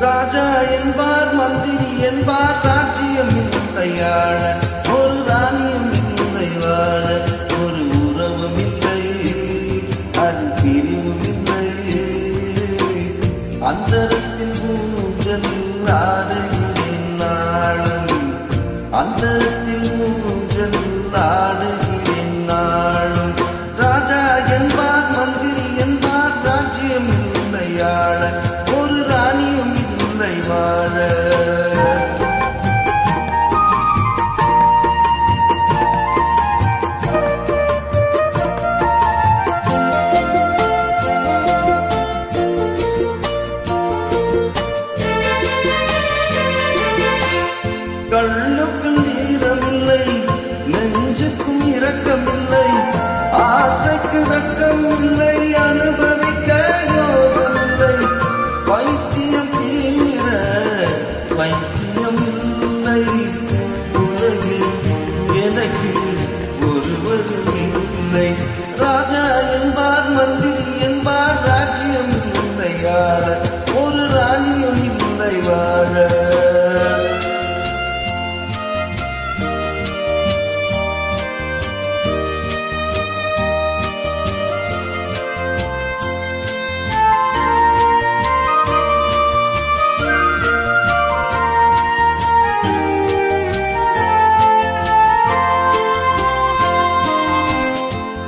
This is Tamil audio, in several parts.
ராஜா என்பார் மந்திரி என்பார் ராஜ்யம் இல்லையாழ ஒரு ராணியும் இல்லை வாழ ஒரு உறவும் இல்லை அது பிரிவும் இல்லை அந்தரத்தில் ஊஞ்சல் ஆடுகிறேன் நாளும் அந்தரத்தில் ஊஞ்சல் ஆடுகிறேன் நாளும் ராஜா என்பார் மந்திரி என்பார் ராஜ்யம் இல்லையாழ ஒரு ராணியும் இல்லை வாழ கண்ணுக்கும் ஈரமில்லை நெஞ்சுக்கும் இரக்கமில்லை ஆசைக்கு வெட்கம் இல்லை அனுபவிக்க யோகமில்லை வைத்தியம் தீர வைத்தியம் இல்லை உலகில் எனக்கு ஒருவர் இல்லை ராஜா என்பார் மந்திரி என்பார் ராஜ்யம் இல்லை ஆள ஒரு ராணியும் இல்லை வாழ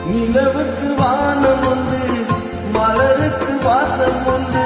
நிலவுக்கு வானம் உண்டு மலருக்கு வாசம் உண்டு